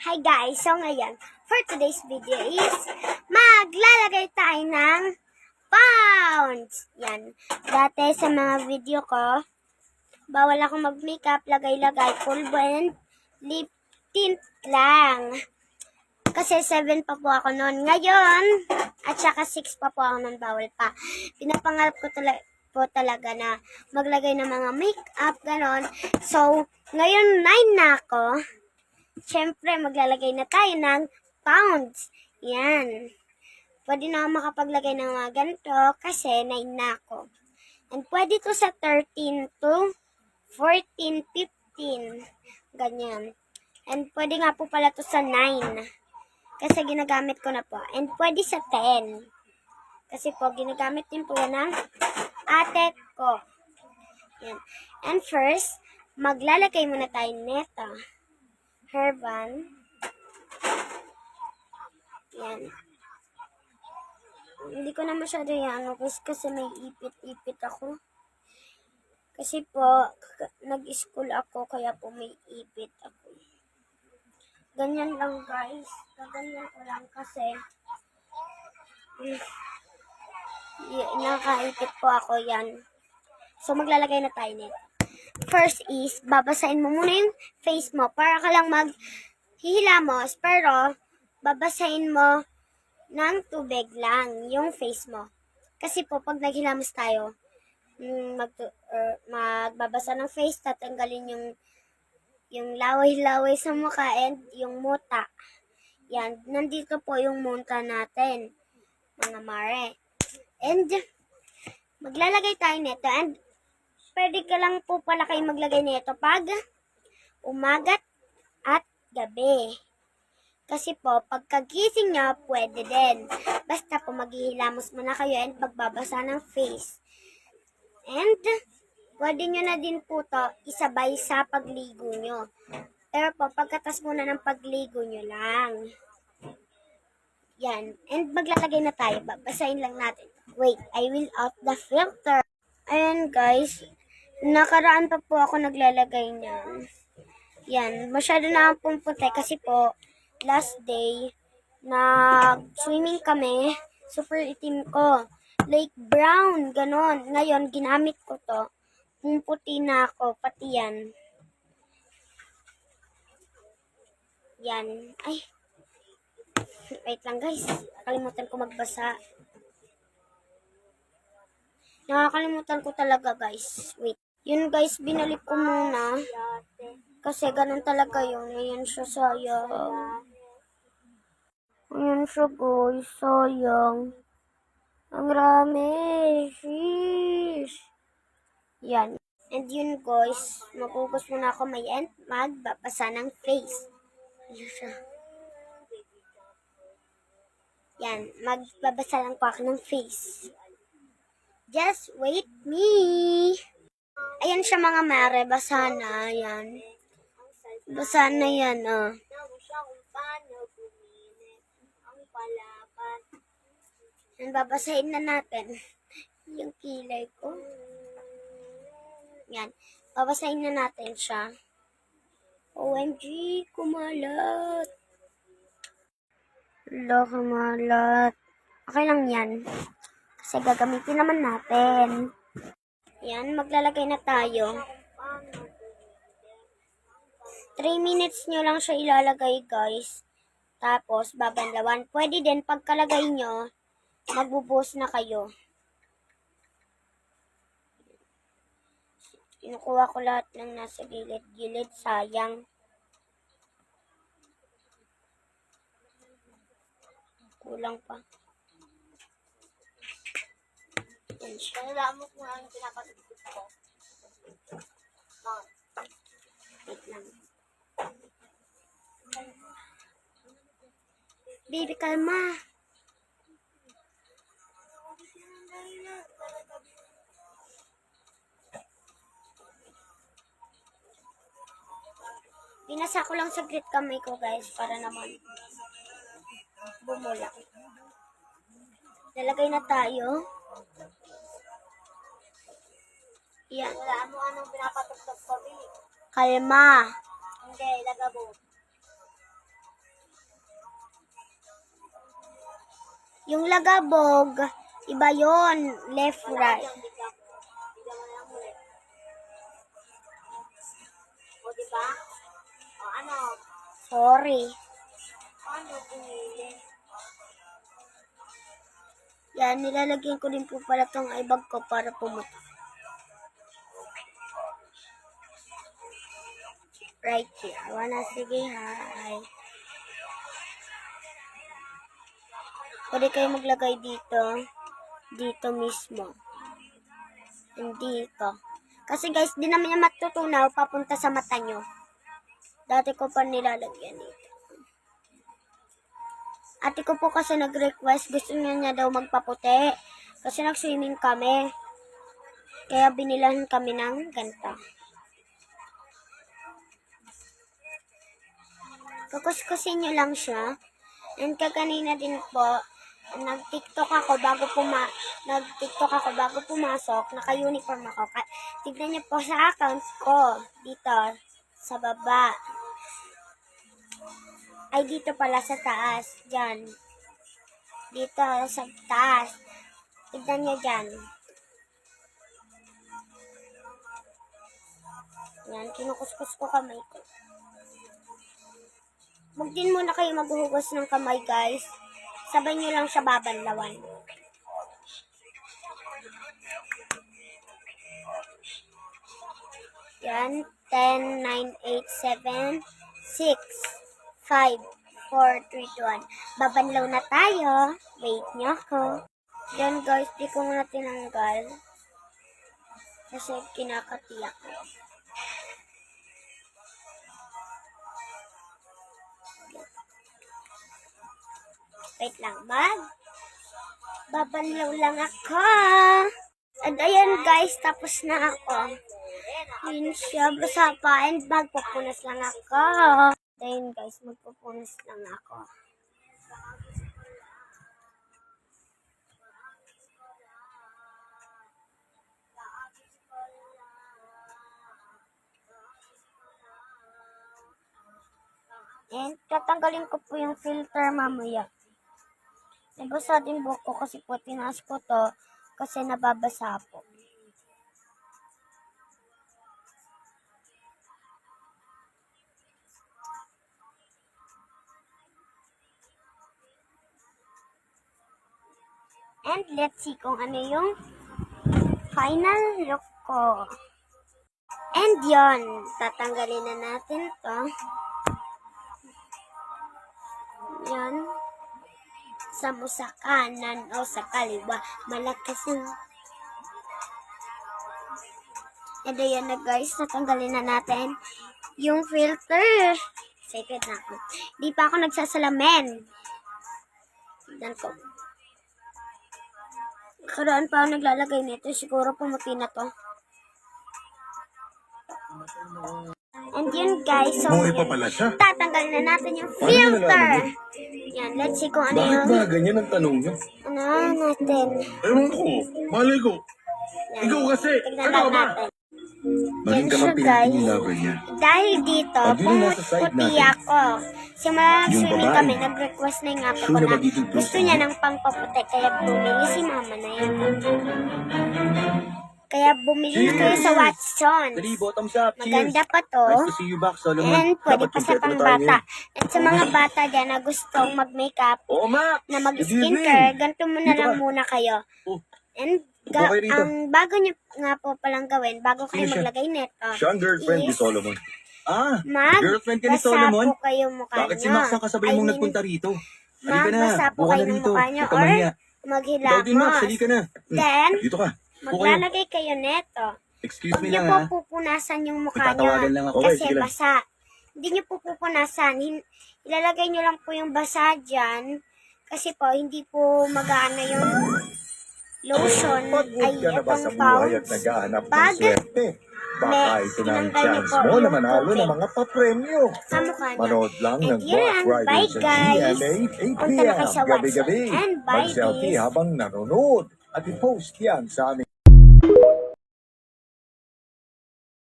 Hi guys! So ngayon, for today's video is maglalagay tayo ng pounds. Yan. Dati sa mga video ko, bawal ako mag-makeup, lagay-lagay, full and lip tint lang. Kasi 7 pa po ako noon. Ngayon, at saka 6 pa po ako noon, bawal pa. Pinapangarap ko talaga na maglagay ng mga makeup, ganon. So, ngayon 9 na ako. Siyempre, maglalagay na tayo ng pounds. Yan. Pwede na ako makapaglagay ng mga ganito kasi 9 na ako. And pwede to sa 13 to 14, 15. Ganyan. And pwede nga po pala to sa 9. Kasi ginagamit ko na po. And pwede sa 10. Kasi po, ginagamit din po yan ng ate ko. Yan. And first, maglalagay muna tayo nito. Hairband. Yan. Hindi ko na masyado yan kasi may ipit-ipit ako. Kasi po, nag-school ako kaya po may ipit ako. Ganyan lang guys. Ganyan ko lang kasi nakaipit po ako yan. So maglalagay na tayo nito. First is, babasahin mo muna yung face mo para ka lang maghihilamos, pero babasahin mo ng tubig lang yung face mo. Kasi po, pag naghilamos tayo, magbabasa ng face, tatanggalin yung laway-laway sa mukha and yung muta. Yan, nandito po yung muta natin, mga mare. And, maglalagay tayo nito and pwede ka lang po pala kayo maglagay nito pag umagat at gabi. Kasi po, pagkagising nyo, pwede din. Basta po maghihilamos muna kayo and magbabasa ng face. And, pwede nyo na din po to isabay sa pagligo nyo. Pero po, pagkatas muna ng pagligo nyo lang. Yan. And maglalagay na tayo. Babasahin lang natin. Wait, I will out the filter. Ayan guys. Nakaraan pa po ako naglalagay niyan. Yan. Masyado na akong puti kasi po, last day, nag-swimming kami. Super itim ko. Like brown, ganon. Ngayon, ginamit ko to. Puti na ako, pati yan. Yan. Ay. Wait lang guys. Nakalimutan ko magbasa. Nakakalimutan ko talaga guys. Wait. Yun guys, binalik ko muna. Kasi ganun talaga yun. Ayan siya, sayang. Ayan siya guys, sayang. Ang rami. Sheesh. Yan. And yun guys, magugos muna ako may end. Magbabasa ng face. Ayan siya. Yan. Magbabasa lang po ako ng face. Just wait me. Ayan siya mga mare. Basa na. Ayan. Basa na yan, oh. Yan, babasahin na natin yung kilay ko. Yan. Babasahin na natin siya. OMG, kumalat. Hala, kumalat. Okay lang yan. Kasi gagamitin naman natin. Yan, maglalagay na tayo. 3 minutes nyo lang siya ilalagay, guys. Tapos, babanlawan. Pwede din, pagkalagay nyo, magbubuhos na kayo. Kinukuha ko lahat ng nasa gilid-gilid. Sayang. Kulang pa. Yan siya. Alam mo kung ano pinapatugtog ko. Wait lang. Baby, kalma. Binasa ko lang saglit kamay ko guys para naman bumula. Nalagay na tayo. Yan. Wala mo anong pinapatugtog ko, Bi. Kalma. Hindi, lagabo. Yung lagabog, iba yon, left, right. O, diba? O, ano? Sorry. Ano pinili? Yan, nilalagyan ko din po pala tong ibag ko para pumutok. Right here. Wanna sige, hi. Pwede kayo maglagay dito. Dito mismo. And dito. Kasi guys, di naman niya matutunaw papunta sa mata nyo. Dati ko pa nilalagyan dito. Ate ko po kasi nag-request, gusto niya daw magpaputi. Kasi nag-swimming kami. Kaya binilan kami ng ganito. Kukuskusin nyo lang siya. And kaganina din po, nag-TikTok ako bago pumasok. Naka-uniform ako. Tignan niyo po sa account ko. Dito. Sa baba. Ay, dito pala sa taas. Diyan. Dito sa taas. Tignan niyo dyan. Yan. Kinukuskus ko kamay ko. Huwag din muna kayo maghuhugas ng kamay, guys. Sabay nyo lang siya babanlawan. Yan. 10, 9, 8, 7, 6, 5, 4, 3, 2, 1. Babanlaw na tayo. Wait nyo ako. Yan, guys. Di ko muna tinanggal. Kasi kinakatiyak ko. Wait lang, babanlaw lang ako. And ayan guys, tapos na ako. Yun siya, basa pa, and magpupunas lang ako. Ayan guys, magpupunas lang ako. And tatanggalin ko po yung filter mamaya. Nabasa din buhok ko kasi po tinaas ko to kasi nababasa po. And let's see kung ano yung final look ko. And yon, tatanggalin na natin to. Yan. Sa kanan o sa kaliwa. Malakas yun. And ayan na guys, natanggalin na natin yung filter. Excited na ako. Di pa ako nagsasalamin. Tignan ko. Karaan pa ako naglalagay nito. Siguro pumuti na to. And yun guys, so tatanggalin na natin yung filter. Yan, let's see kung ano bakit yung... Bakit ba ganyan ang tanong niyo? Ano natin? Ewan ko, malay ko. Yan. Ikaw kasi, Tignan ano ka ba? natin. Maging Yan siya kakampi guys. natin yung lover niya. Dahil dito, Pag yun nasa side pumuti natin, ako. Simula yung nag-swimming babae, kami, nag-request na yung ate ko sure na na magiging close gusto niya ng pangpaputi. Kaya bumili si mama na yun. Kaya bumili na kayo sa Watson. bottoms up. Maganda pa to. Nice to see you back, Solomon. And pwede Dapat pa sa kompleto na pang tayo bata. ngayon. At sa mga bata dyan na gustong mag-makeup, Oo, Max! na Good mag-skincare, evening. ganito muna Dito lang ka. muna kayo. Oh, And okay rito. ang bago nyo nga po palang gawin, bago kayo Sino siya? maglagay neto, Siya ang girlfriend ni is Solomon. Ah, girlfriend ka ni magbasa Solomon? po kayo mukha Bakit si nyo. Max ang kasabay mong nagpunta rito? Halika na, Magbasa po buka kayo na ng rito. mukha nyo Huwag ka or mahiya. Ikaw din, Max, maghilamos. halika na. Then, Dito ka. Buka kayo. maglalagay kayo neto. Excuse Huwag me nyo lang, po ha? pupunasan yung mukha nyo. Magtatawagan lang ako. Kasi Okay, sige lang. basa. Hindi nyo po pupunasan. Ilalagay nyo lang po yung basa dyan. Kasi po, hindi po mag-aano yung lotion. Pagod Ay, ka na ba sa itong buhay at pouch. naghahanap ng Pag swerte? Baka ito na ang tinanggal niyo chance po mo yung na manalo tubig ng mga papremyo. sa mukha nyo. Manood lang And ng yun Boss lang. Riders Bye, sa guys. GMA 8 Punta na kayo p.m. sa gabi-gabi. Watson. And bye, Mag-selfie this. habang nanonood at i-post yan sa aming